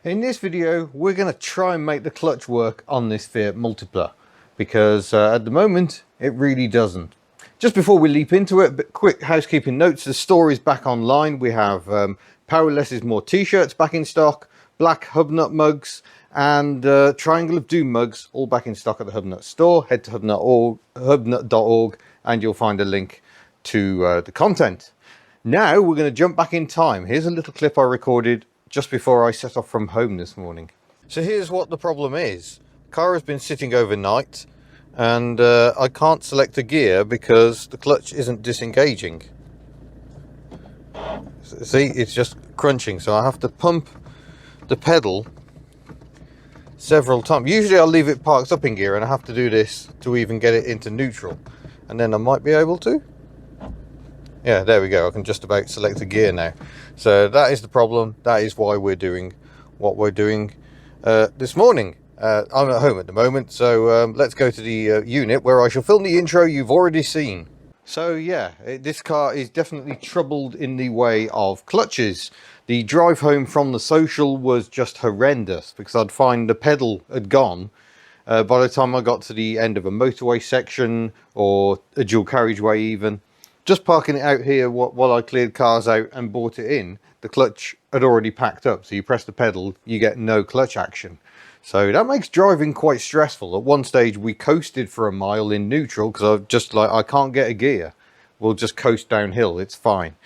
In this video, we're going to try and make the clutch work on this Fiat Multipla, because at the moment, it really doesn't. Just before we leap into it, but quick housekeeping notes. The store is back online. We have Power Less is More t-shirts back in stock, black Hubnut mugs, and Triangle of Doom mugs, all back in stock at the Hubnut store. Head to hubnut.org and you'll find a link to the content. Now we're going to jump back in time. Here's a little clip I recorded just before I set off from home this morning. So here's what the problem is. The car has been sitting overnight and I can't select a gear because the clutch isn't disengaging. See, it's just crunching, so I have to pump the pedal several times. Usually I'll leave it parked up in gear and I have to do this to even get it into neutral, and then I might be able to. Yeah, there we go. I can just about select a gear now. So that is the problem. That is why we're doing what we're doing this morning. I'm at home at the moment, so let's go to the unit where I shall film the intro you've already seen. So yeah, this car is definitely troubled in the way of clutches. The drive home from the social was just horrendous because I'd find the pedal had gone by the time I got to the end of a motorway section or a dual carriageway even. Just parking it out here while I cleared cars out and brought it in, the clutch had already packed up. So you press the pedal, you get no clutch action. So that makes driving quite stressful. At one stage we coasted for a mile in neutral because I was just like, I can't get a gear. We'll just coast downhill, it's fine.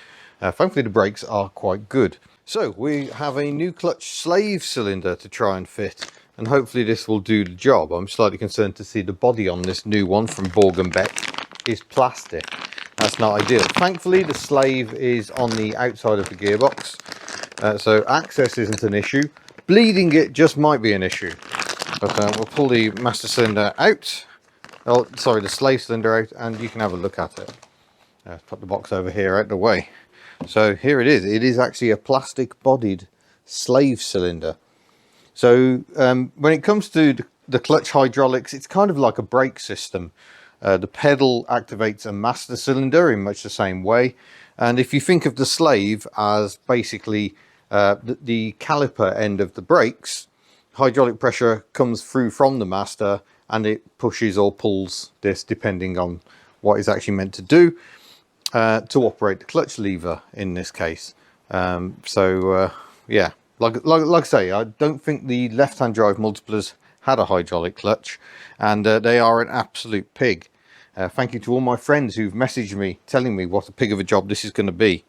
Thankfully the brakes are quite good. So we have a new clutch slave cylinder to try and fit, and hopefully this will do the job. I'm slightly concerned to see the body on this new one from Borg & Beck is plastic. That's not ideal. Thankfully the slave is on the outside of the gearbox, so access isn't an issue. Bleeding it just might be an issue, but we'll pull the master cylinder out, oh sorry, the slave cylinder out, and you can have a look at it. Put the box over here out the way. So here it is actually a plastic bodied slave cylinder. So when it comes to the clutch hydraulics, it's kind of like a brake system. The pedal activates a master cylinder in much the same way, and if you think of the slave as basically the caliper end of the brakes, hydraulic pressure comes through from the master and it pushes or pulls this depending on what it's actually meant to do to operate the clutch lever in this case. Yeah, like I say, I don't think the left-hand drive Multiplas had a hydraulic clutch, and they are an absolute pig. Thank you to all my friends who've messaged me telling me what a pig of a job this is going to be.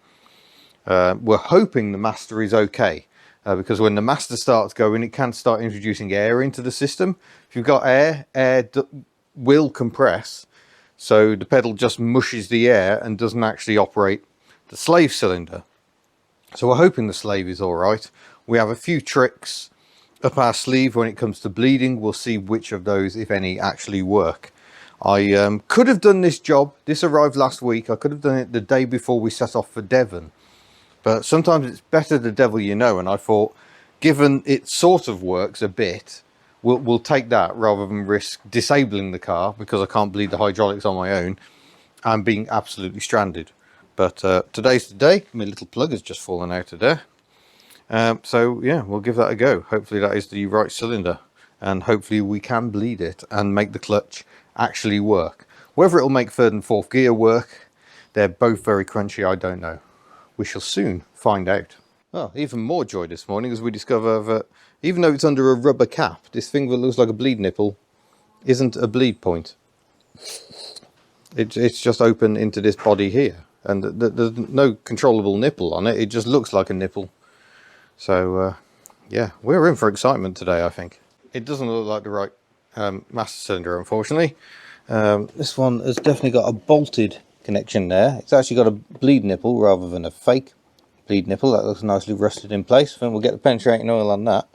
We're hoping the master is okay, because when the master starts going, it can start introducing air into the system. If you've got air will compress, so the pedal just mushes the air and doesn't actually operate the slave cylinder. So we're hoping the slave is all right. We have a few tricks up our sleeve when it comes to bleeding. We'll see which of those, if any, actually work. I could have done this job. This arrived last week. I could have done it the day before we set off for Devon. But sometimes it's better the devil you know, and I thought, given it sort of works a bit, we'll take that rather than risk disabling the car because I can't bleed the hydraulics on my own and being absolutely stranded. But today's the day. My little plug has just fallen out of there. So yeah, we'll give that a go. Hopefully that is the right cylinder, and hopefully we can bleed it and make the clutch actually work. Whether it'll make third and fourth gear work, they're both very crunchy, I don't know. We shall soon find out. Oh, even more joy this morning as we discover that even though it's under a rubber cap, this thing that looks like a bleed nipple isn't a bleed point. It's just open into this body here, and there's no controllable nipple on it. It just looks like a nipple. So yeah, we're in for excitement today, I think. It doesn't look like the right master cylinder, unfortunately. This one has definitely got a bolted connection there. It's actually got a bleed nipple rather than a fake bleed nipple. That looks nicely rusted in place. I think we'll get the penetrating oil on that.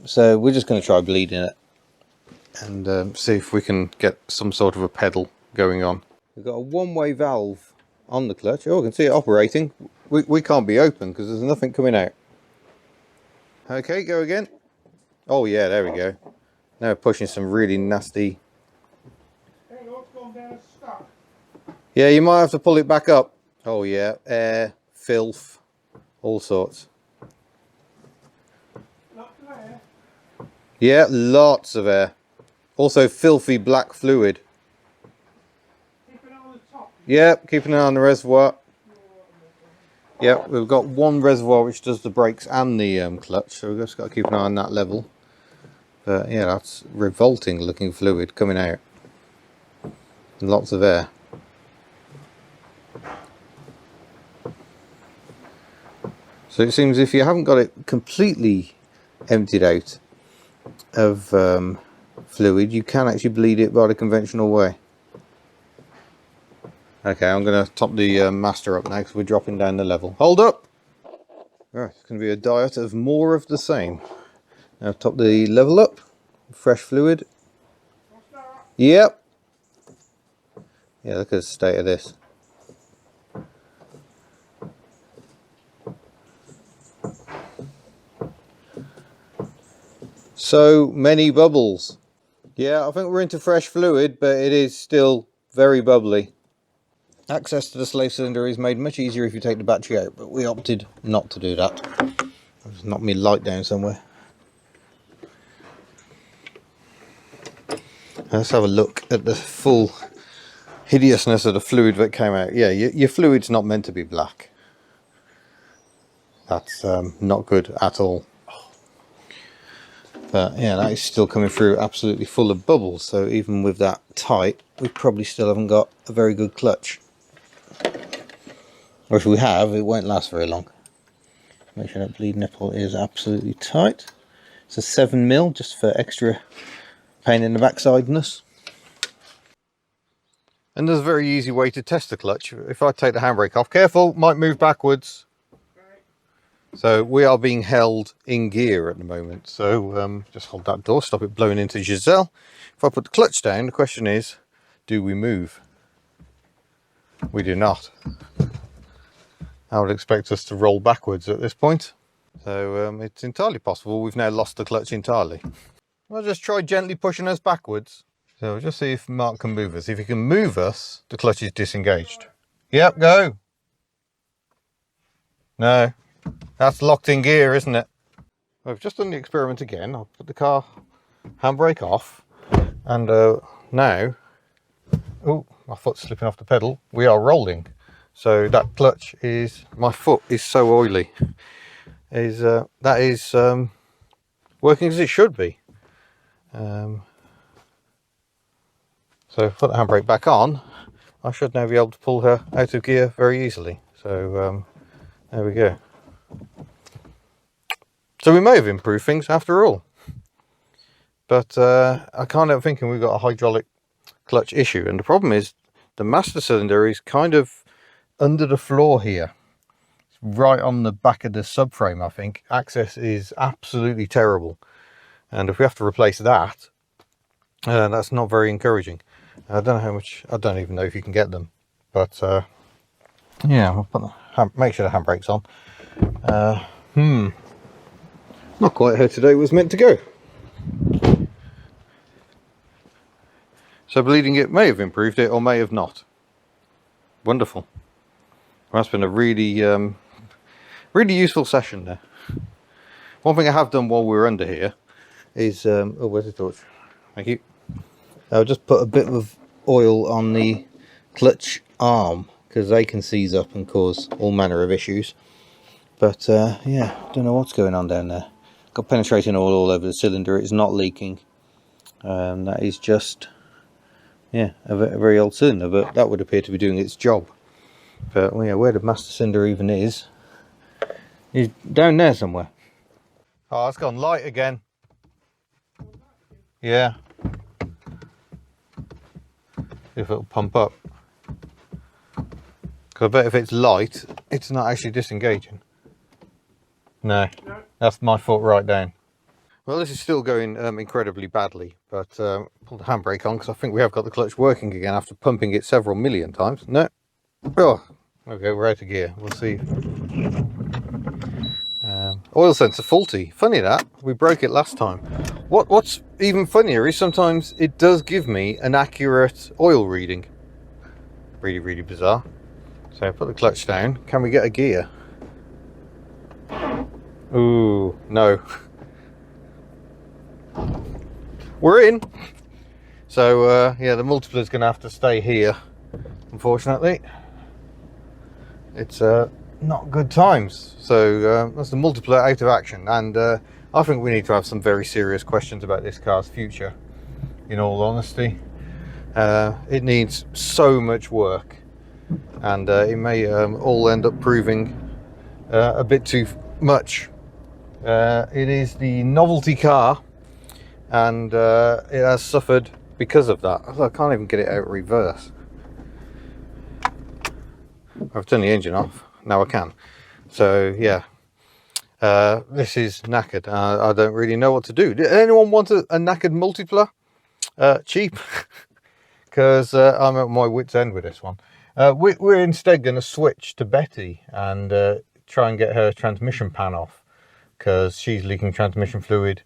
So we're just going to try bleeding it and see if we can get some sort of a pedal going on. We've got a one-way valve on the clutch. Oh, I can see it operating. We can't be open because there's nothing coming out. Okay, go again. Oh yeah, there we go. Now we're pushing some really nasty. Hang on, it's gone down, it's stuck. Yeah, you might have to pull it back up. Oh yeah, air, filth, all sorts. Yeah, lots of air. Also filthy black fluid. Keep it on the top. Yep, keeping an eye on the reservoir. Yep, we've got one reservoir which does the brakes and the clutch, so we've just got to keep an eye on that level. But yeah, that's revolting looking fluid coming out. And lots of air. So it seems if you haven't got it completely emptied out of fluid, you can actually bleed it by the conventional way. Okay, I'm going to top the master up now because we're dropping down the level. Hold up! Right, it's going to be a diet of more of the same. Now top the level up. Fresh fluid. Yep. Yeah, look at the state of this. So many bubbles. Yeah, I think we're into fresh fluid, but it is still very bubbly. Access to the slave cylinder is made much easier if you take the battery out, but we opted not to do that. I'll just knock my light down somewhere. Let's have a look at the full hideousness of the fluid that came out. Yeah, your fluid's not meant to be black. That's not good at all. But yeah, that is still coming through absolutely full of bubbles, so even with that tight, we probably still haven't got a very good clutch. Or if we have, it won't last very long. Make sure that bleed nipple is absolutely tight. It's a 7mm, just for extra pain in the backsideness. And there's a very easy way to test the clutch. If I take the handbrake off, careful, might move backwards. So we are being held in gear at the moment. So just hold that door, stop it blowing into Giselle. If I put the clutch down, the question is, do we move? We do not. I would expect us to roll backwards at this point. So it's entirely possible we've now lost the clutch entirely. I'll just try gently pushing us backwards. So we'll just see if Mark can move us. If he can move us, the clutch is disengaged. Yep, go. No, that's locked in gear, isn't it? I've just done the experiment again. I'll put the car handbrake off. And now, oh, my foot's slipping off the pedal. We are rolling. So that clutch is, my foot is so oily. That is working as it should be. So if I put the handbrake back on, I should now be able to pull her out of gear very easily. So there we go. So we may have improved things after all. But I can't help thinking we've got a hydraulic clutch issue. And the problem is the master cylinder is kind of under the floor here. It's right on the back of the subframe, I think. Access is absolutely terrible. And if we have to replace that, that's not very encouraging. I don't know how much, I don't even know if you can get them. But yeah, we'll put make sure the handbrake's on. Not quite how today was meant to go. So bleeding it may have improved it or may have not. Wonderful. Well, that's been a really really useful session there. One thing I have done while we were under here is oh, where's the torch? Thank you. I'll just put a bit of oil on the clutch arm because they can seize up and cause all manner of issues. But yeah, don't know what's going on down there. Got penetrating oil all over the cylinder. It's not leaking. That is just, yeah, a very old cylinder, but that would appear to be doing its job. But well, yeah, where the master cylinder even is down there somewhere. Oh, it's gone light again. Yeah. See if it'll pump up. Because I bet if it's light, it's not actually disengaging. No, that's my foot right down. Well, this is still going incredibly badly, but pull the handbrake on because I think we have got the clutch working again after pumping it several million times. No. Oh, okay, we're out of gear. We'll see. Oil sensor faulty. Funny that. We broke it last time. What's even funnier is sometimes it does give me an accurate oil reading. Really, really bizarre. So put the clutch down. Can we get a gear? Ooh, no. we're in. So yeah, the Multipla is going to have to stay here, unfortunately. It's not good times. So that's the Multipla out of action, and I think we need to have some very serious questions about this car's future, in all honesty. It needs so much work, and it may all end up proving a bit too much. It is the novelty car, and it has suffered because of that. I can't even get it out reverse. I've turned the engine off, now I can. So yeah, this is knackered. I don't really know what to do. Did anyone want a knackered Multipla? Cheap? Because I'm at my wit's end with this one. We're instead going to switch to Betty and try and get her transmission pan off, because she's leaking transmission fluid.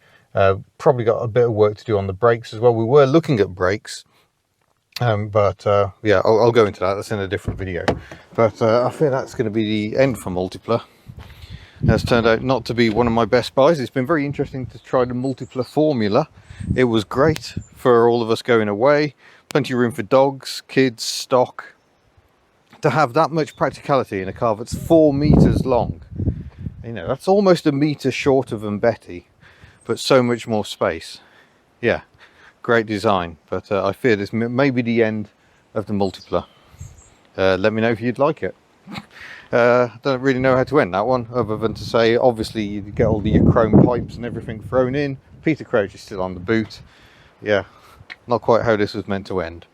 Probably got a bit of work to do on the brakes as well. We were looking at brakes, but yeah, I'll go into that. That's in a different video. But I think that's going to be the end for Multipla. Has turned out not to be one of my best buys. It's been very interesting to try the Multipla formula. It was great for all of us going away. Plenty of room for dogs, kids, stock. To have that much practicality in a car that's 4 meters long, you know, that's almost a meter shorter than Betty, but so much more space. Yeah, great design. But I fear this may be the end of the Multipla. Let me know if you'd like it. Don't really know how to end that one, other than to say, obviously you get all your chrome pipes and everything thrown in. Peter Crouch is still on the boot. Yeah, not quite how this was meant to end.